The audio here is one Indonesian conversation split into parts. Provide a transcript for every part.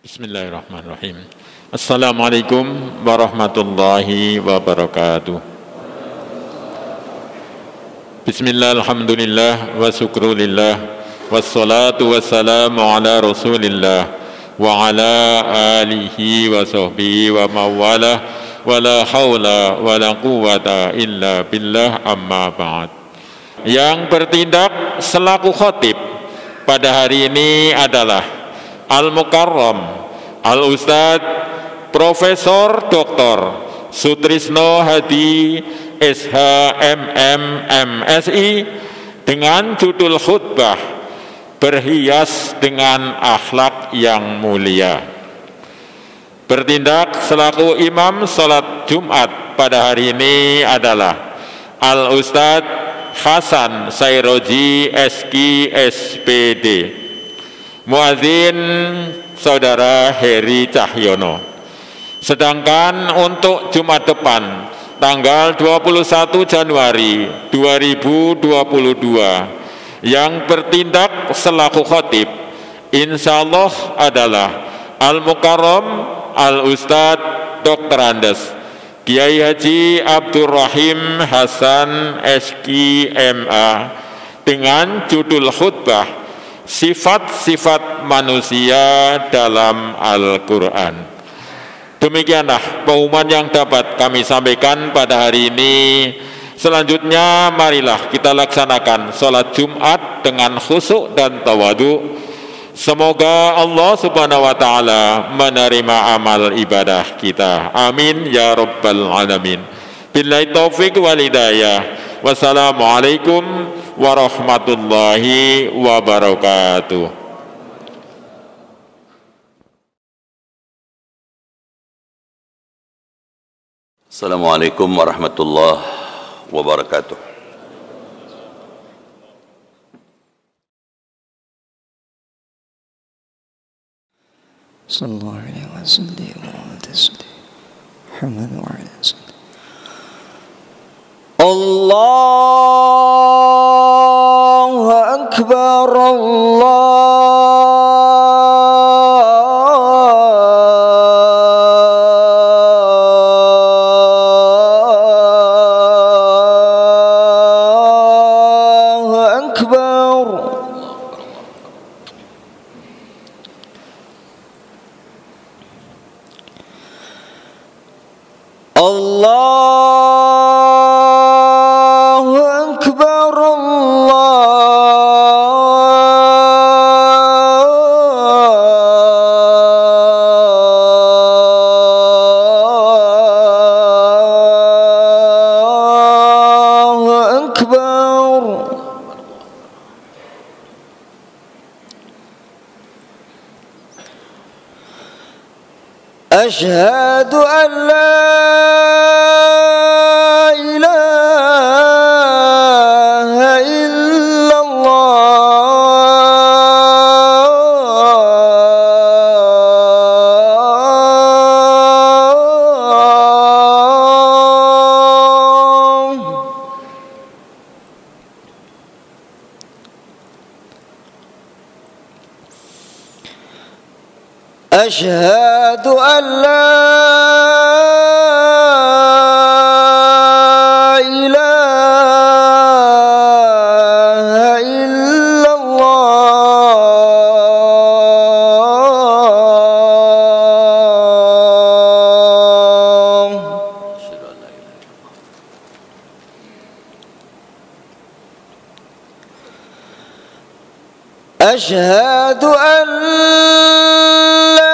Bismillahirrahmanirrahim. Assalamualaikum warahmatullahi wabarakatuh. Bismillah, alhamdulillah, wa syukrulillah, wassalatu wassalamu ala rasulillah, wa ala alihi wa sahbihi wa mawalah, wa la hawla wa la quwata illa billah, amma ba'd. Yang bertindak selaku khatib pada hari ini adalah Al-Mukarram Al-Ustadz Profesor Dr. Sutrisno Hadi SHMM MSI dengan judul khutbah berhias dengan akhlak yang mulia. Bertindak selaku imam salat Jumat pada hari ini adalah Al-Ustadz Hasan Sairoji SK SPD. Muadzin Saudara Heri Cahyono. Sedangkan untuk Jumat depan tanggal 21 Januari 2022 yang bertindak selaku khatib insyaallah adalah Al-Mukarram Al-Ustadz Dr. Andes Kiai Haji Abdurrahim Hasan SK MA dengan judul khutbah sifat-sifat manusia dalam Al-Quran. Demikianlah pengumuman yang dapat kami sampaikan pada hari ini. Selanjutnya marilah kita laksanakan sholat Jumat dengan khusyuk dan tawadu. Semoga Allah subhanahu wa ta'ala menerima amal ibadah kita. Amin ya rabbal alamin. Billahi taufiq wal hidayah. Wassalamualaikum warahmatullahi wabarakatuh. Assalamualaikum warahmatullahi wabarakatuh. Sallallahu alaihi wasallam. Allahu Akbar, Allahu Akbar. Allahu Akbar, Allahu Akbar. Asyhadu an la أشهد أن لا إله إلا الله. أشهد أن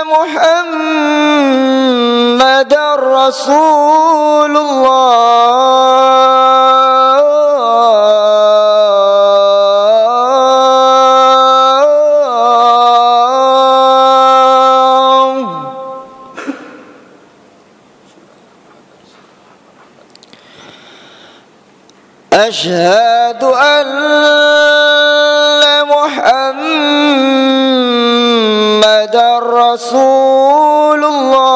محمد رسول الله. أشهد أن محمد رسول الله.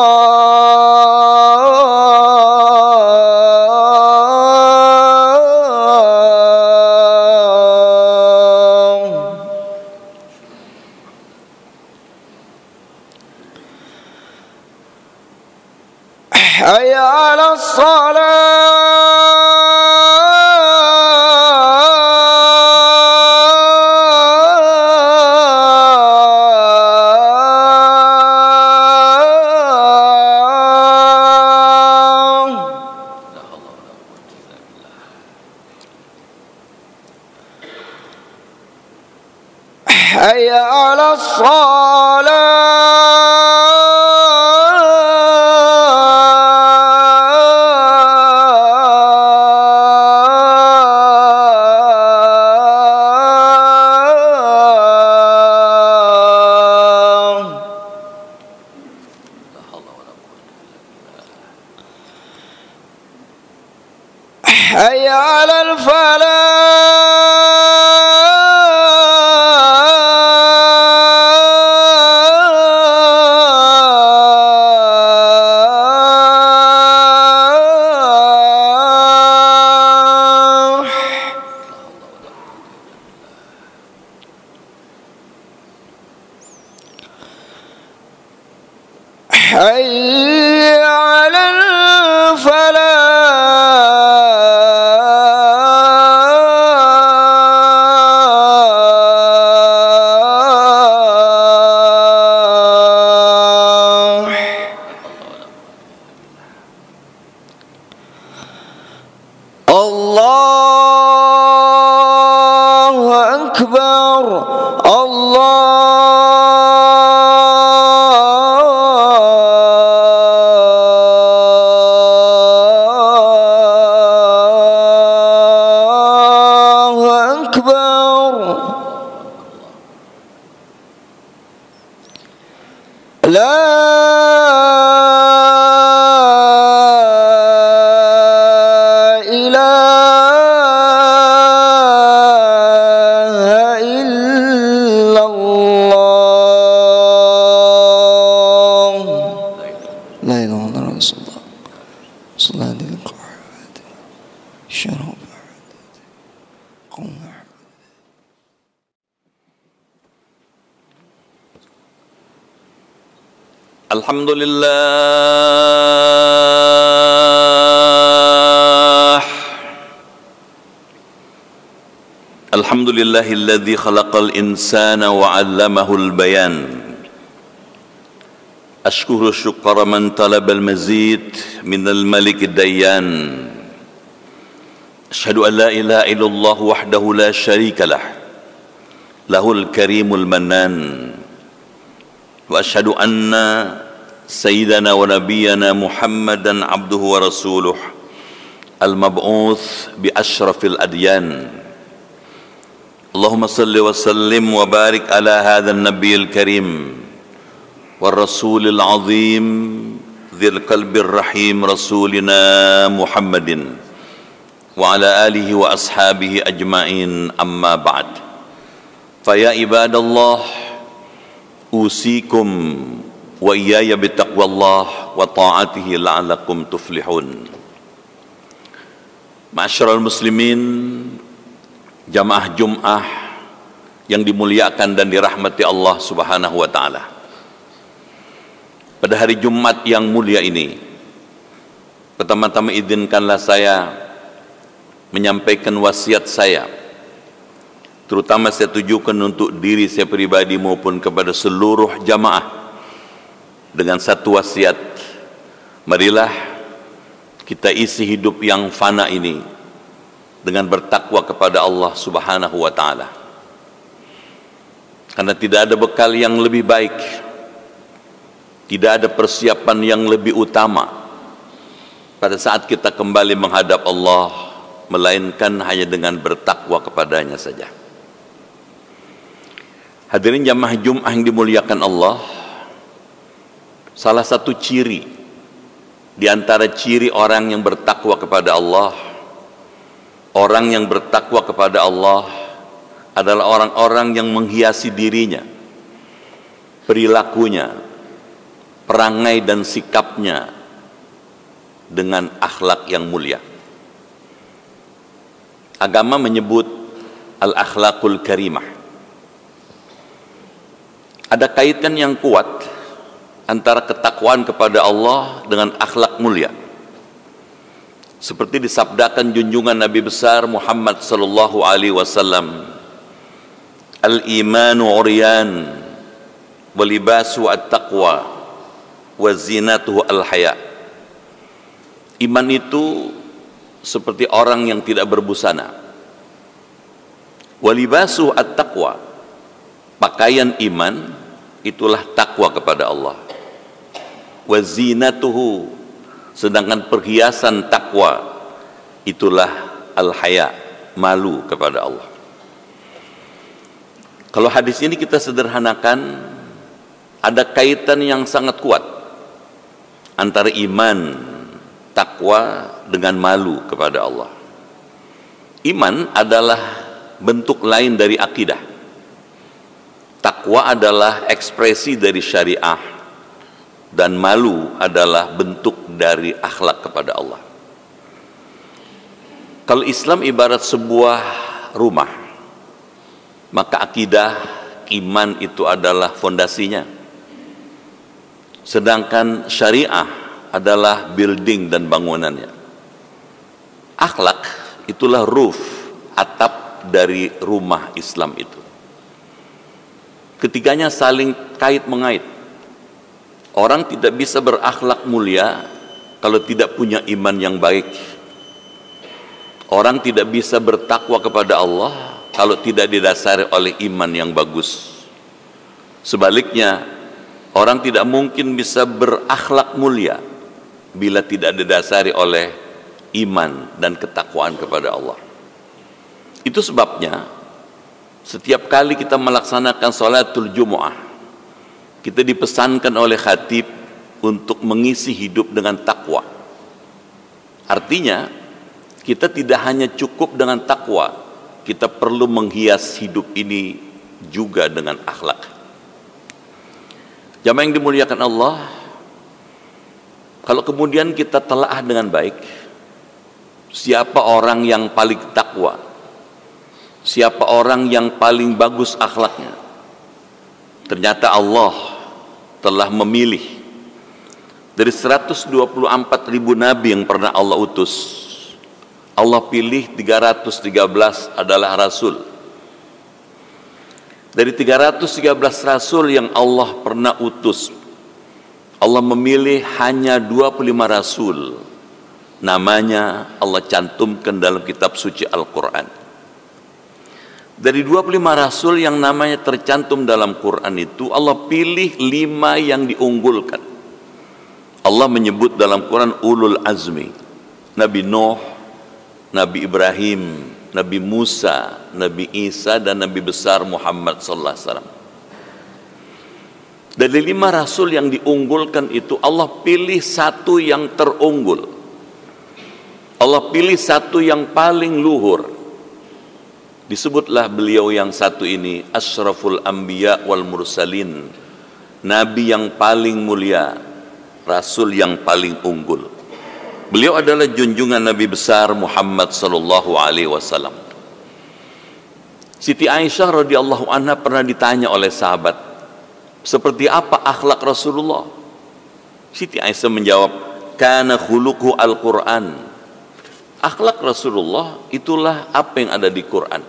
حي على حي على الفلاح حي على الله أكبر الله أكبر لا Alhamdulillahilladzi khalaqal insana wa 'allamahul bayan. Ashkuru syukra man talabal mazid minal malikid dayyan. Asyhadu an la ilaha illallah wahdahu la syarika lah. Lahul karimul mannan. Wa asyhadu anna sayyidana wa nabiyyana Muhammadan abduhu wa rasuluh al-mab'uts bi asyrafil adyan. Allahumma salli wa sallim wa barik ala hadzal nabiyil karim war rasulil azim dzil qalbir rahim rasulina Muhammadin wa ala alihi wa ashabihi ajmain, amma ba'd. Fa ya ibadallah, usikum wa iyaya bitaqwallah wa ta'atihi la'allakum tuflihun. Ma'asyiral muslimin, jamaah Jum'ah yang dimuliakan dan dirahmati Allah Subhanahu wa taala. Pada hari Jumat yang mulia ini, pertama-tama izinkanlah saya menyampaikan wasiat saya, terutama saya tujukan untuk diri saya pribadi maupun kepada seluruh jamaah, dengan satu wasiat: marilah kita isi hidup yang fana ini dengan bertakwa kepada Allah Subhanahu wa taala. Karena tidak ada bekal yang lebih baik, tidak ada persiapan yang lebih utama pada saat kita kembali menghadap Allah, melainkan hanya dengan bertakwa kepadanya saja. Hadirin jamaah Jum'ah yang dimuliakan Allah, salah satu ciri di antara ciri orang yang bertakwa kepada Allah, orang yang bertakwa kepada Allah adalah orang-orang yang menghiasi dirinya, perilakunya, perangai dan sikapnya dengan akhlak yang mulia. Agama menyebut al-akhlaqul karimah. Ada kaitan yang kuat antara ketakwaan kepada Allah dengan akhlak mulia. Seperti disabdakan junjungan Nabi besar Muhammad sallallahu alaihi wasallam, al-imanu uryan wa libasu at-taqwa wa zinatuhu al-haya. Iman itu seperti orang yang tidak berbusana. Wa libasu at-taqwa, pakaian iman itulah takwa kepada Allah. Wa zinatuhu, sedangkan perhiasan takwa itulah al-haya, malu kepada Allah. Kalau hadis ini kita sederhanakan, ada kaitan yang sangat kuat antara iman, takwa dengan malu kepada Allah. Iman adalah bentuk lain dari akidah. Takwa adalah ekspresi dari syariah, dan malu adalah bentuk dari akhlak kepada Allah. Kalau Islam ibarat sebuah rumah, maka akidah, iman itu adalah fondasinya. Sedangkan syariah adalah building dan bangunannya. Akhlak itulah roof, atap dari rumah Islam itu. Ketiganya saling kait-mengait. Orang tidak bisa berakhlak mulia kalau tidak punya iman yang baik. Orang tidak bisa bertakwa kepada Allah kalau tidak didasari oleh iman yang bagus. Sebaliknya, orang tidak mungkin bisa berakhlak mulia bila tidak didasari oleh iman dan ketakwaan kepada Allah. Itu sebabnya setiap kali kita melaksanakan sholatul Jumu'ah, kita dipesankan oleh khatib untuk mengisi hidup dengan takwa. Artinya, kita tidak hanya cukup dengan takwa, kita perlu menghias hidup ini juga dengan akhlak. Jamaah yang dimuliakan Allah, kalau kemudian kita telaah dengan baik, siapa orang yang paling takwa, siapa orang yang paling bagus akhlaknya, ternyata Allah telah memilih dari 124.000 nabi yang pernah Allah utus. Allah pilih 313 adalah rasul. Dari 313 rasul yang Allah pernah utus, Allah memilih hanya 25 rasul. Namanya Allah cantumkan dalam kitab suci Al-Quran. Dari 25 rasul yang namanya tercantum dalam Quran itu, Allah pilih 5 yang diunggulkan. Allah menyebut dalam Quran ulul azmi, Nabi Nuh, Nabi Ibrahim, Nabi Musa, Nabi Isa, dan Nabi besar Muhammad sallallahu alaihi wasallam. Dari 5 rasul yang diunggulkan itu, Allah pilih 1 yang terunggul. Allah pilih 1 yang paling luhur. Disebutlah beliau yang 1 ini asyraful anbiya wal mursalin, nabi yang paling mulia, rasul yang paling unggul. Beliau adalah junjungan Nabi besar Muhammad sallallahu alaihi wasallam. Siti Aisyah radhiyallahu anha pernah ditanya oleh sahabat, seperti apa akhlak Rasulullah? Siti Aisyah menjawab, kana khuluquhu al-Qur'an. Akhlak Rasulullah itulah apa yang ada di Quran.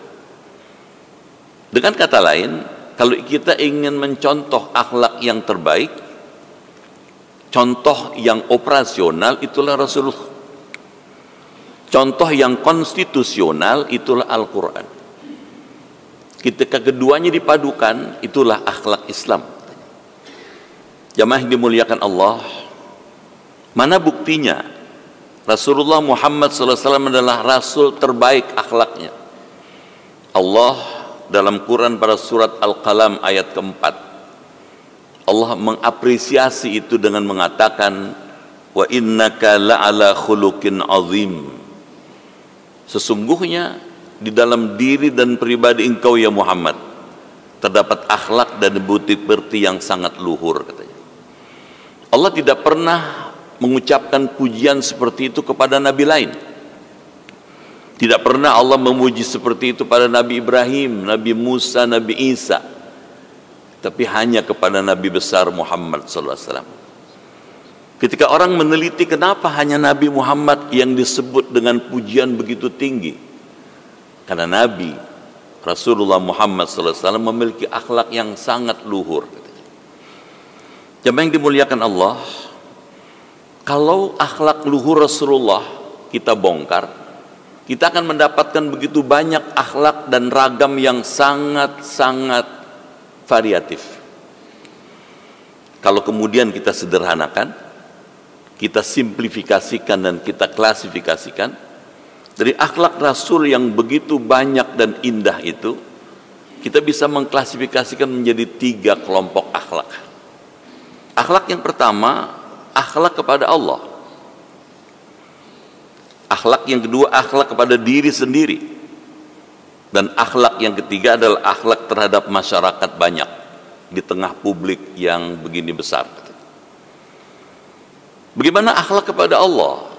Dengan kata lain, kalau kita ingin mencontoh akhlak yang terbaik, contoh yang operasional itulah Rasulullah. Contoh yang konstitusional itulah Al-Quran. Ketika keduanya dipadukan, itulah akhlak Islam. Jamaah yang dimuliakan Allah, mana buktinya Rasulullah Muhammad SAW adalah Rasul terbaik akhlaknya? Allah dalam Quran pada surat Al-Qalam ayat keempat, Allah mengapresiasi itu dengan mengatakan, wa innaka la'ala khuluqin azim. Sesungguhnya di dalam diri dan pribadi engkau ya Muhammad terdapat akhlak dan bukti-bukti yang sangat luhur, katanya. Allah tidak pernah mengucapkan pujian seperti itu kepada nabi lain. Tidak pernah Allah memuji seperti itu pada Nabi Ibrahim, Nabi Musa, Nabi Isa, tapi hanya kepada Nabi besar Muhammad SAW. Ketika orang meneliti kenapa hanya Nabi Muhammad yang disebut dengan pujian begitu tinggi, karena Nabi Rasulullah Muhammad SAW memiliki akhlak yang sangat luhur. Jamaah yang dimuliakan Allah, kalau akhlak luhur Rasulullah kita bongkar, kita akan mendapatkan begitu banyak akhlak dan ragam yang sangat-sangat variatif. Kalau kemudian kita sederhanakan, kita simplifikasikan dan kita klasifikasikan, dari akhlak Rasul yang begitu banyak dan indah itu, kita bisa mengklasifikasikan menjadi 3 kelompok akhlak. Akhlak yang pertama, akhlak kepada Allah. Akhlak yang kedua, akhlak kepada diri sendiri. Dan akhlak yang ketiga adalah akhlak terhadap masyarakat banyak di tengah publik yang begini besar. Bagaimana akhlak kepada Allah?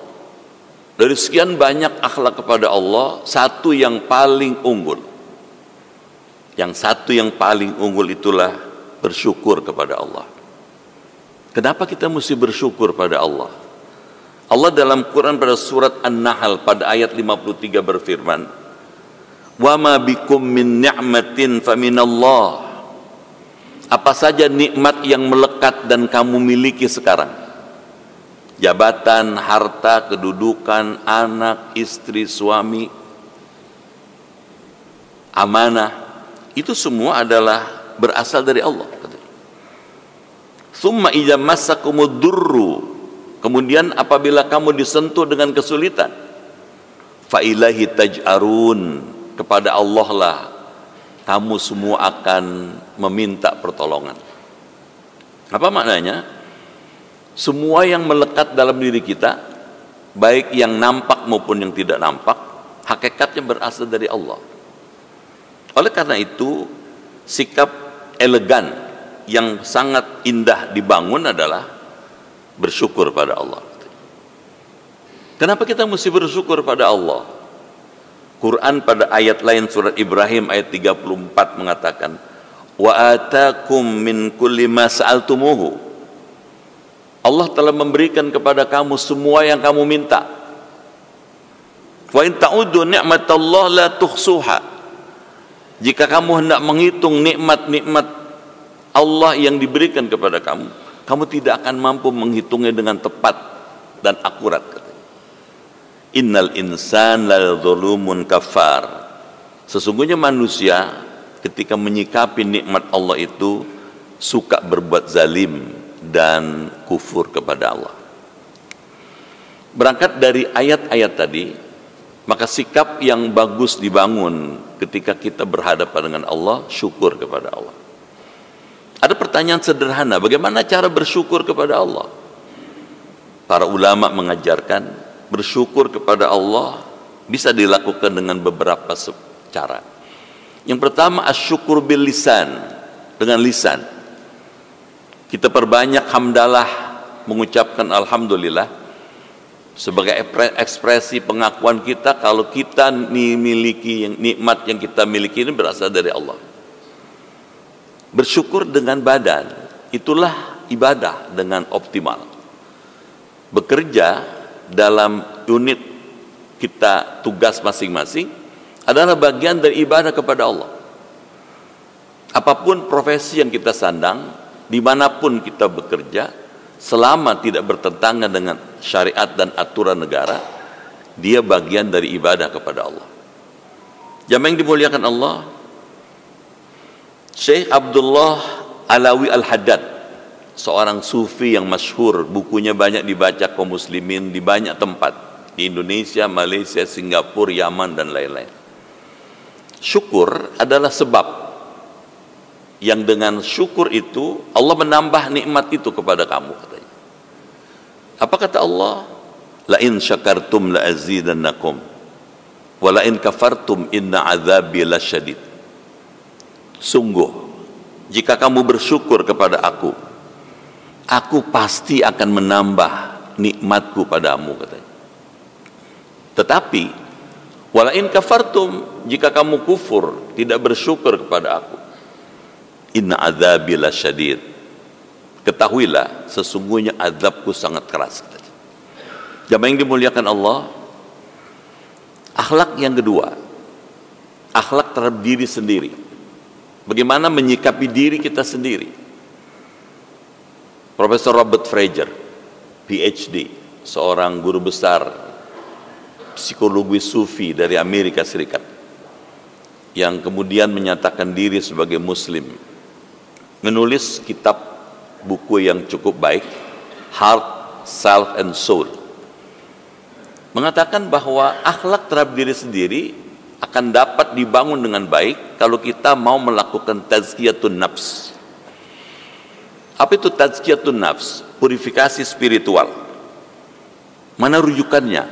Dari sekian banyak akhlak kepada Allah, satu yang paling unggul. Yang satu yang paling unggul itulah bersyukur kepada Allah. Kenapa kita mesti bersyukur pada Allah? Allah dalam Quran pada surat An-Nahl pada ayat 53 berfirman, "Wa ma bikum min ni'matin faminallah." Apa saja nikmat yang melekat dan kamu miliki sekarang, jabatan, harta, kedudukan, anak, istri, suami, amanah, itu semua adalah berasal dari Allah. Summa idza massakumud durru, kemudian apabila kamu disentuh dengan kesulitan, fa ilaihi taj'arun, kepada Allah lah kamu semua akan meminta pertolongan. Apa maknanya? Semua yang melekat dalam diri kita, baik yang nampak maupun yang tidak nampak, hakikatnya berasal dari Allah. Oleh karena itu, sikap elegan yang sangat indah dibangun adalah bersyukur pada Allah. Kenapa kita mesti bersyukur pada Allah? Quran pada ayat lain surat Ibrahim ayat 34 mengatakan, wa atakum min kulli ma sa'altumuhu. Allah telah memberikan kepada kamu semua yang kamu minta. Wa in ta'uddu ni'matallah la tuhsuha. Jika kamu hendak menghitung nikmat-nikmat Allah yang diberikan kepada kamu, kamu tidak akan mampu menghitungnya dengan tepat dan akurat. Innal insan la zulumun kafar. Sesungguhnya manusia ketika menyikapi nikmat Allah itu suka berbuat zalim dan kufur kepada Allah. Berangkat dari ayat-ayat tadi, maka sikap yang bagus dibangun ketika kita berhadapan dengan Allah, syukur kepada Allah. Ada pertanyaan sederhana, bagaimana cara bersyukur kepada Allah? Para ulama mengajarkan bersyukur kepada Allah bisa dilakukan dengan beberapa cara. Yang pertama, asyukur bil lisan, dengan lisan. Kita perbanyak hamdalah, mengucapkan alhamdulillah sebagai ekspresi pengakuan kita kalau kita memiliki nikmat yang kita miliki ini berasal dari Allah. Bersyukur dengan badan, itulah ibadah dengan optimal. Bekerja dalam unit kita tugas masing-masing adalah bagian dari ibadah kepada Allah. Apapun profesi yang kita sandang, dimanapun kita bekerja, selama tidak bertentangan dengan syariat dan aturan negara, dia bagian dari ibadah kepada Allah. Jamaah yang dimuliakan Allah, Syekh Abdullah Alawi Al-Haddad, seorang sufi yang masyhur, bukunya banyak dibaca kaum muslimin di banyak tempat, di Indonesia, Malaysia, Singapura, Yaman, dan lain-lain. Syukur adalah sebab yang dengan syukur itu Allah menambah nikmat itu kepada kamu, katanya. Apa kata Allah? La in syakartum la azidannakum wa la in kafartum inna azabi lasyadid. Sungguh, jika kamu bersyukur kepada aku pasti akan menambah nikmatku padamu, katanya. Tetapi wala in kafartum, jika kamu kufur, tidak bersyukur kepada aku, inna azabi lasyadid, ketahuilah sesungguhnya azabku sangat keras. Jamaah yang dimuliakan Allah, akhlak yang kedua, akhlak terhadap diri sendiri. Bagaimana menyikapi diri kita sendiri. Profesor Robert Fraser, PhD, seorang guru besar psikologi sufi dari Amerika Serikat, yang kemudian menyatakan diri sebagai muslim, menulis kitab buku yang cukup baik, Heart, Self and Soul, mengatakan bahwa akhlak terhadap diri sendiri akan dapat dibangun dengan baik kalau kita mau melakukan tazkiyatun nafs. Apa itu tazkiyatun nafs? Purifikasi spiritual. Mana rujukannya?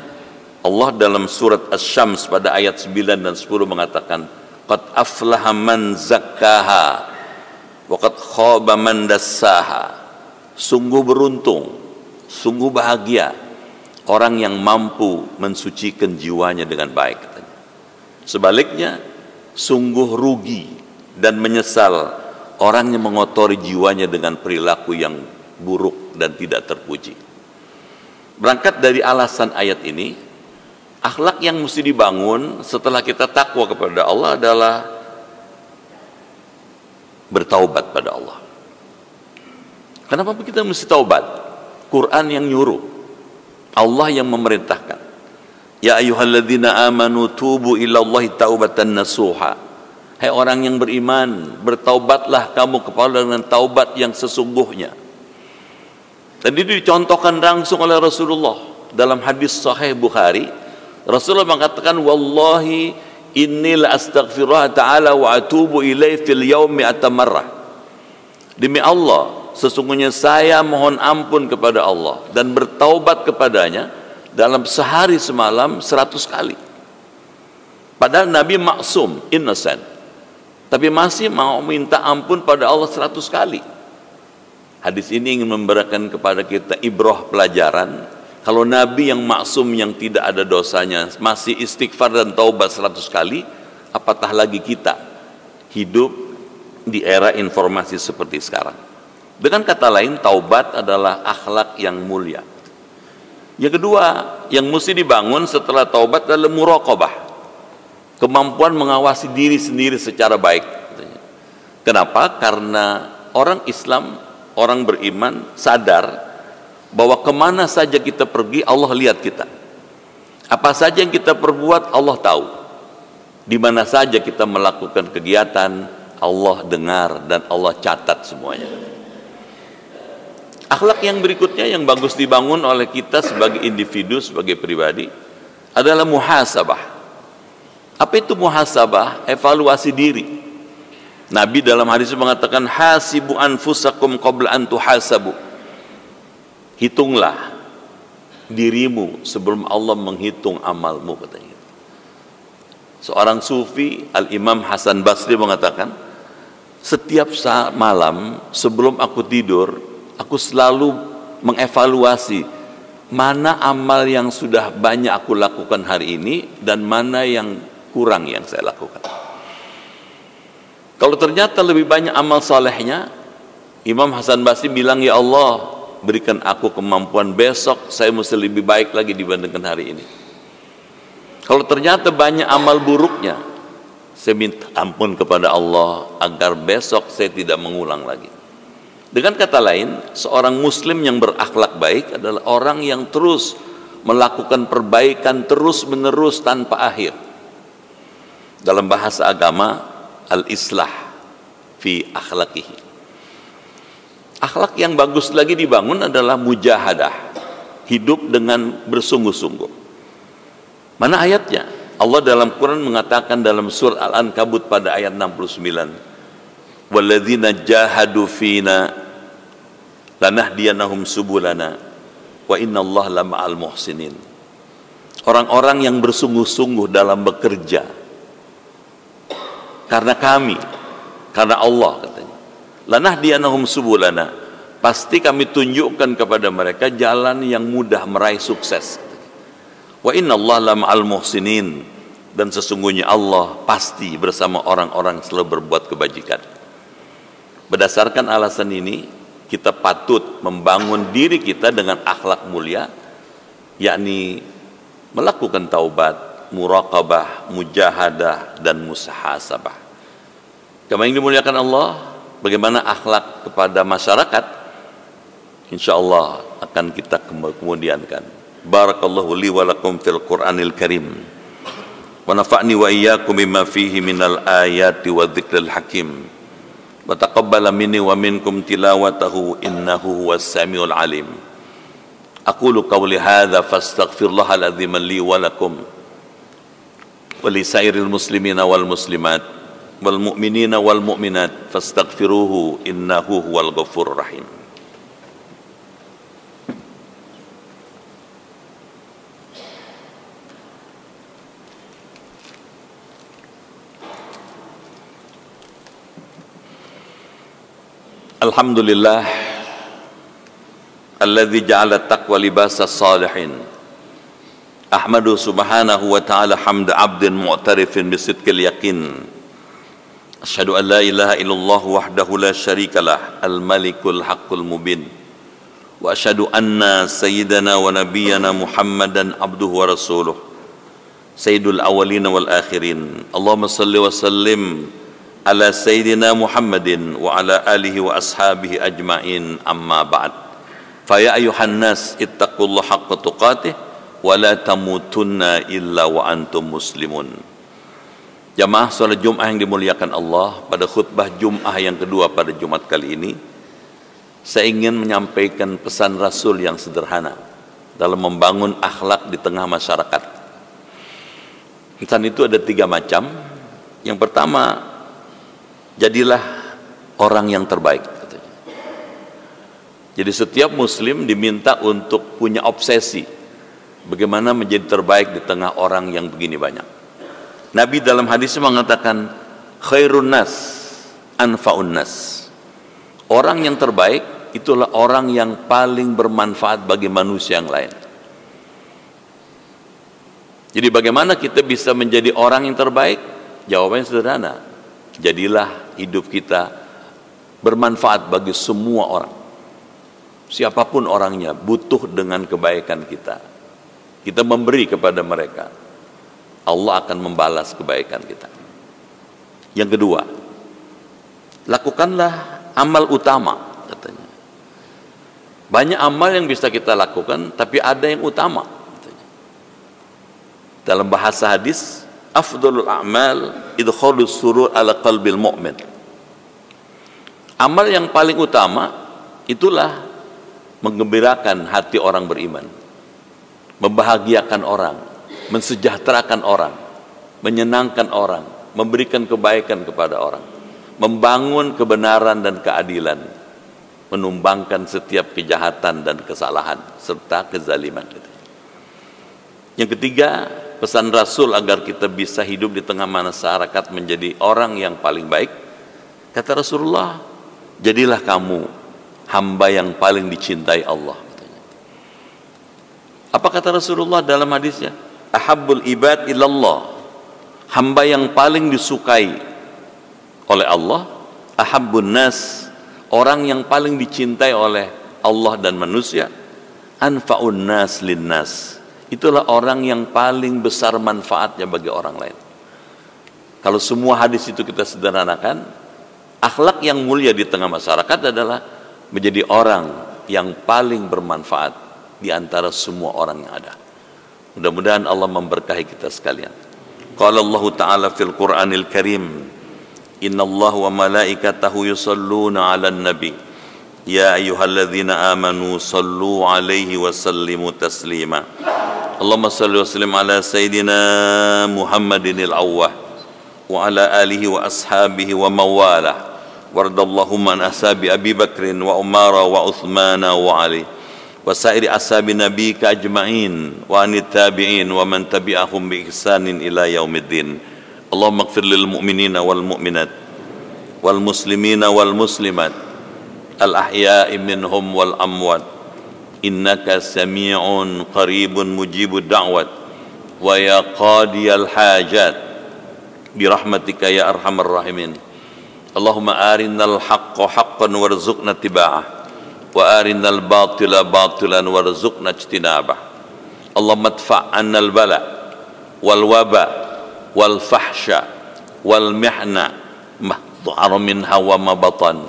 Allah dalam surat Asy-Syams pada ayat 9 dan 10 mengatakan, qad aflaha man zakkaha wa qad khaba man dassaha. Sungguh beruntung, sungguh bahagia orang yang mampu mensucikan jiwanya dengan baik, katanya. Sebaliknya, sungguh rugi dan menyesal orang yang mengotori jiwanya dengan perilaku yang buruk dan tidak terpuji. Berangkat dari alasan ayat ini, akhlak yang mesti dibangun setelah kita takwa kepada Allah adalah bertaubat pada Allah. Kenapa kita mesti taubat? Quran yang nyuruh, Allah yang memerintahkan. Ya ayyuhalladzina amanu tubu ilallahi taubatan nasuha. Hai orang yang beriman, bertaubatlah kamu kepada dengan taubat yang sesungguhnya. Dan itu dicontohkan langsung oleh Rasulullah dalam hadis sahih Bukhari. Rasulullah mengatakan, wallahi inni la astaghfirullah ta'ala wa atubu ilaihi fil yaumi atamarrah. Demi Allah, sesungguhnya saya mohon ampun kepada Allah dan bertaubat kepadanya dalam sehari semalam 100 kali. Padahal Nabi maksum, innocent, tapi masih mau minta ampun pada Allah 100 kali. Hadis ini ingin memberikan kepada kita ibrah pelajaran. Kalau Nabi yang maksum, yang tidak ada dosanya, masih istighfar dan taubat 100 kali, apatah lagi kita hidup di era informasi seperti sekarang. Dengan kata lain, taubat adalah akhlak yang mulia. Yang kedua, yang mesti dibangun setelah taubat adalah muraqabah, kemampuan mengawasi diri sendiri secara baik. Kenapa? Karena orang Islam, orang beriman sadar bahwa kemana saja kita pergi, Allah lihat kita. Apa saja yang kita perbuat, Allah tahu. Di mana saja kita melakukan kegiatan, Allah dengar dan Allah catat semuanya. Akhlak yang berikutnya yang bagus dibangun oleh kita sebagai individu, sebagai pribadi, adalah muhasabah. Apa itu muhasabah? Evaluasi diri. Nabi dalam hadis mengatakan, hasibu anfusakum qabla an tuhasabu. Hitunglah dirimu sebelum Allah menghitung amalmu, katanya. Seorang sufi, Al-Imam Hasan Basri mengatakan, setiap saat malam sebelum aku tidur, aku selalu mengevaluasi mana amal yang sudah banyak aku lakukan hari ini dan mana yang kurang yang saya lakukan. Kalau ternyata lebih banyak amal salehnya, Imam Hasan Basri bilang, ya Allah, berikan aku kemampuan besok saya mesti lebih baik lagi dibandingkan hari ini. Kalau ternyata banyak amal buruknya, saya minta ampun kepada Allah agar besok saya tidak mengulang lagi. Dengan kata lain, seorang muslim yang berakhlak baik adalah orang yang terus melakukan perbaikan terus menerus tanpa akhir. Dalam bahasa agama, al-islah fi akhlaqihi. Akhlak yang bagus lagi dibangun adalah mujahadah, hidup dengan bersungguh-sungguh. Mana ayatnya? Allah dalam Quran mengatakan dalam surah Al-Ankabut pada ayat 69, walladzina jahadu fina lanahdiyanahum subulana wa innallaha lama'al muhsinin. Orang-orang yang bersungguh-sungguh dalam bekerja karena kami, karena Allah, katanya, lanahdiyanahum subulana, pasti kami tunjukkan kepada mereka jalan yang mudah meraih sukses. Wa innallaha lama'al muhsinin, dan sesungguhnya Allah pasti bersama orang-orang yang selalu berbuat kebajikan. Berdasarkan alasan ini, kita patut membangun diri kita dengan akhlak mulia, yakni melakukan taubat, muraqabah, mujahadah, dan muhasabah. Kama yang dimuliakan Allah, bagaimana akhlak kepada masyarakat, insyaallah akan kita kemudiankan. Barakallahu li wa lakum fil Qur'anil Karim. Wa nafa'ni wa iyyakum bima fihi minal ayati wa dzikril hakim. wa taqabbala minni wa minkum tilawatahu innahu huwas samiul alim. Aqulu qawli hadza fastaghfirullahal azim li wa lakum wa li sairil muslimina wal muslimat wal mu'minina wal mu'minat fastaghfiruhu innahu huwal ghafurur rahim. Alhamdulillah alladzi ja'ala taqwa libasa salihin. Ahmadu subhanahu wa ta'ala hamda 'abdin mu'tarifin bisidqil yaqin. Asyhadu an la ilaha illallah wahdahu la syarikalah al-malikul haqqul mubin. Wa asyhadu anna sayyidana wa nabiyyana Muhammadan abduhu wa rasuluh. Sayyidul awwalin wal akhirin. Allahumma salli wa sallim ala sayyidina Muhammadin wa ala alihi wa ashabihi ajma'in, amma ba'd. Fa ya ayuhan nas ittaqullaha haqqa tuqatih wa la tamutunna illa wa antum muslimun. Jamaah salat Jumat yang dimuliakan Allah, pada khutbah Jumat yang kedua pada Jumat kali ini saya ingin menyampaikan pesan Rasul yang sederhana dalam membangun akhlak di tengah masyarakat. Pesan itu ada 3 macam. Yang pertama, jadilah orang yang terbaik, katanya. Jadi setiap muslim diminta untuk punya obsesi bagaimana menjadi terbaik di tengah orang yang begini banyak. Nabi dalam hadisnya mengatakan khairun nas anfa'un nas. Orang yang terbaik itulah orang yang paling bermanfaat bagi manusia yang lain. Jadi bagaimana kita bisa menjadi orang yang terbaik? Jawabannya sederhana. Jadilah hidup kita bermanfaat bagi semua orang. Siapapun orangnya butuh dengan kebaikan kita. Kita memberi kepada mereka, Allah akan membalas kebaikan kita. Yang kedua, lakukanlah amal utama, katanya. Banyak amal yang bisa kita lakukan, tapi ada yang utama, katanya. Dalam bahasa hadis, afdalul a'mal idkhalus surur ala qalbil mu'min. Amal yang paling utama itulah menggembirakan hati orang beriman, membahagiakan orang, mensejahterakan orang, menyenangkan orang, memberikan kebaikan kepada orang, membangun kebenaran dan keadilan, menumbangkan setiap kejahatan dan kesalahan serta kezaliman. Yang ketiga, pesan Rasul agar kita bisa hidup di tengah masyarakat menjadi orang yang paling baik. Kata Rasulullah, jadilah kamu hamba yang paling dicintai Allah. Apa kata Rasulullah dalam hadisnya? Ahabbul ibad ilallah, hamba yang paling disukai oleh Allah. Ahabbun nas, orang yang paling dicintai oleh Allah dan manusia. Anfa'un nas linnas, itulah orang yang paling besar manfaatnya bagi orang lain. Kalau semua hadis itu kita sederhanakan, akhlak yang mulia di tengah masyarakat adalah menjadi orang yang paling bermanfaat di antara semua orang yang ada. Mudah-mudahan Allah memberkahi kita sekalian. Qala Allah Ta'ala fil Qur'anil Karim, innallaha wa malaikatahu yusalluna 'alan nabi ya ayyuhalladzina amanu sallu 'alaihi wa sallimu taslima. Allahumma salli wa sallim ala sayyidina Muhammadinil awwah wa ala alihi wa ashabihi wa mawalah. Wardallahumma an ashabi Abi Bakrin wa Umara wa Uthmana wa Ali wa sairi ashabi nabiyika ajma'in wa anit tabi'in wa man tabi'ahum bi ihsanin ila yaumiddin. Allahumma ighfir lil mu'minina wal mu'minat wal muslimina wal muslimat al ahya'i minhum wal amwat innaka sami'un qaribun mujibud da'wat wa ya qadiyal hajat bi rahmatika ya arhamar rahimin. Allahumma arinal haqqa haqqan warzuqna tiba'ah wa arinal batila batilan warzuqna ijtinabah. Allahumma adfa' 'annal bala wal waba wal fahsya wal mihna ma dhahara minha wa ma batan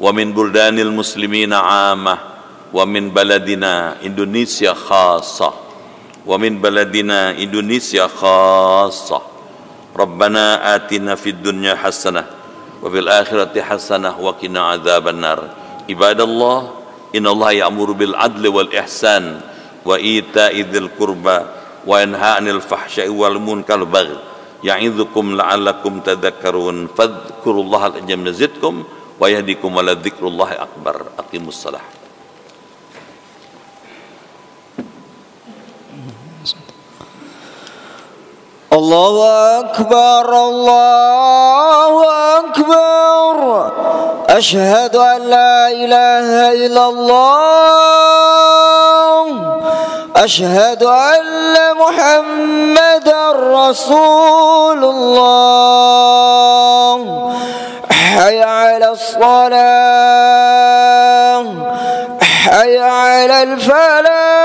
wa min buldanil muslimina 'amah wa min baladina Indonesia khassa wa min baladina Indonesia khassa. Rabbana atina fid dunya hasanah wa fil akhirati hasanah wa qina adzabannar. Ibadallah, innallaha ya'muru bil adli wal ihsan wa ita'i dzil qurba wa yanha 'anil fahsya'i wal munkar wal baghi ya'idzukum la'allakum tadhakkarun. Fadhkurullaha al-azim yazidkum wa yahdikum wa la dzikrullahi akbar. Aqimus shalah. Allahu Akbar, Allahu Akbar. Asyhadu an la ilaha illallah. Asyhadu anna Muhammadar Rasulullah. Hayya 'alas shalah. Hayya 'alal falah.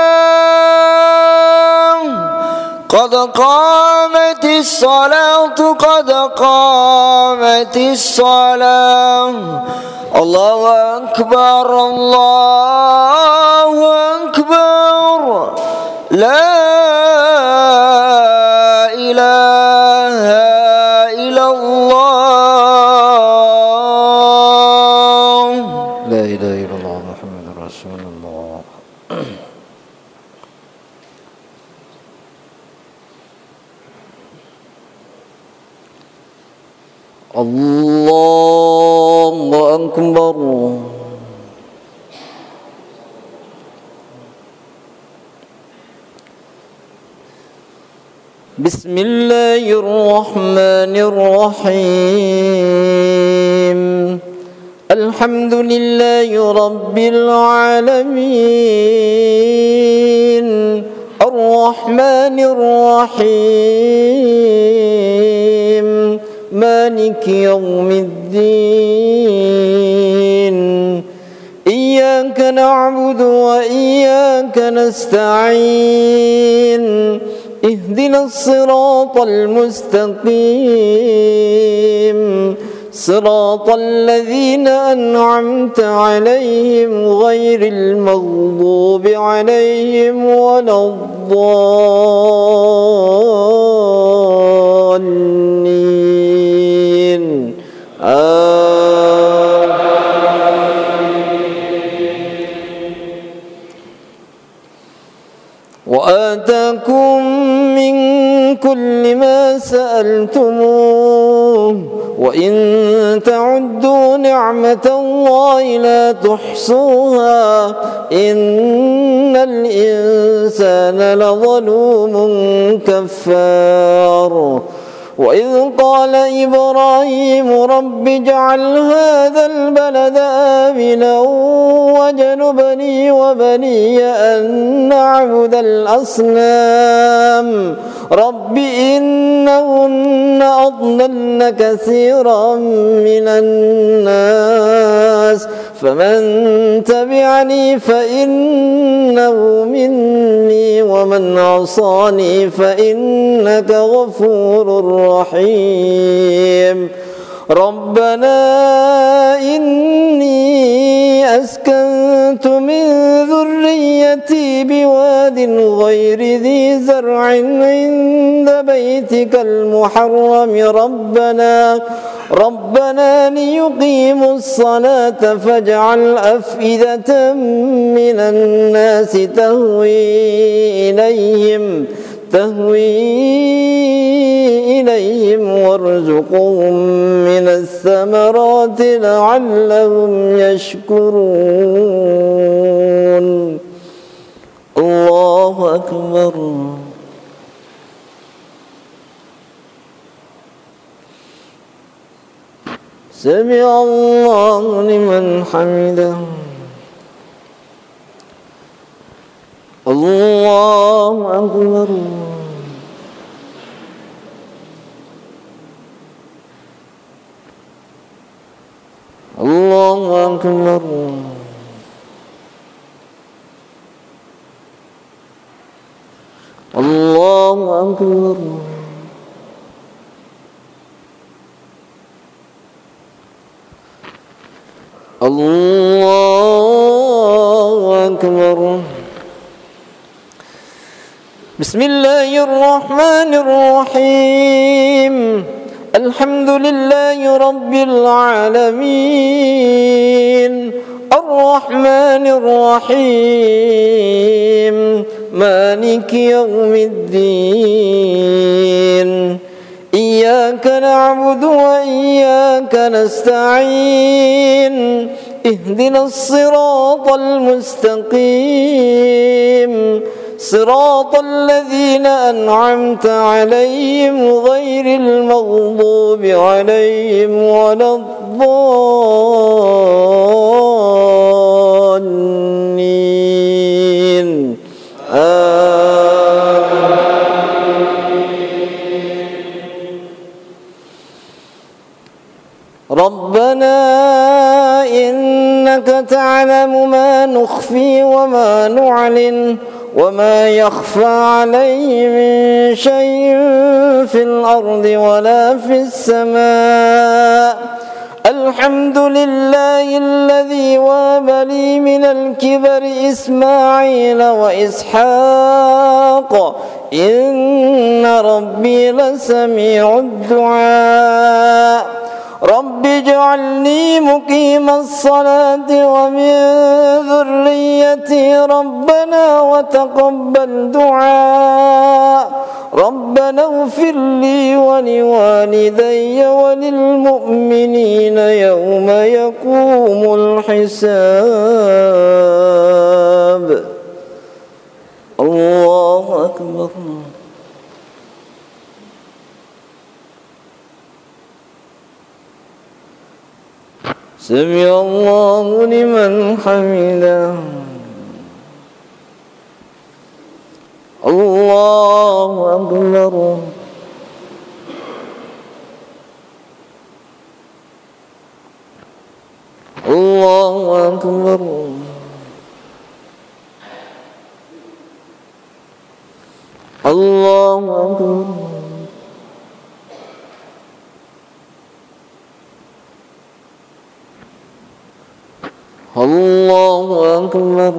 Qad qamatis salatu, qad qamatis salah. Allahu Akbar, Allahu Akbar. La ilaha illallah. La ilaha illallah Muhammadur Rasulullah. Allahu Akbar. Bismillahirrahmanirrahim. Alhamdulillahi Rabbil alamin. Ar-Rahmanir Rahim. مالك يوم الدين. إياك نعبد وإياك نستعين. اهدنا الصراط المستقيم. صراط الذين أنعمت عليهم غير المغضوب عليهم ولا الضالين. وآتاكم من كل ما سألتموه وإن تعدوا نعمة الله لا تحصوها إن الإنسان لظلوم كفار. وإذ قال إبراهيم رب اجعل هذا البلد آمنا واجنبني وبني أن نعبد الأصنام رب إنهن أضللن كثيرا من الناس فمن تبعني فإنه مني ومن عصاني فإنك غفور رحيم. ربنا إني أسكنت من ذريتي بواد غير ذي زرع عند بيتك المحرم ربنا ليقيموا الصلاة فاجعل أفئدة من الناس تهوي إليهم وارزقهم من الثمرات لعلهم يشكرون. الله أكبر. سمع الله لمن حمده. الله أكبر. الله أكبر. الله أكبر. الله أكبر. بسم الله الرحمن الرحيم. الحمد لله رب العالمين الرحمن الرحيم مالك يوم الدين إياك نعبد وإياك نستعين اهدنا الصراط المستقيم صراط الذين أنعمت عليهم غير المغضوب عليهم ولا الضالين ربنا إنك تعلم ما نخفي وما نعلن وما يخفى عليه من شيء في الأرض ولا في السماء الحمد لله الذي وهب لي من الكبر إسماعيل وإسحاق إن ربي لسميع الدعاء رب اجعلني مقيم الصلاة ومن ذريتي ربنا وتقبل دعاء ربنا اغفر لي ولوالدي وللمؤمنين يوم يقوم الحساب الله أكبر سمع الله لمن حمده الله أكبر الله أكبر الله أكبر الله أكبر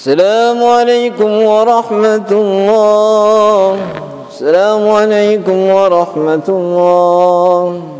السلام عليكم ورحمة الله السلام عليكم ورحمة الله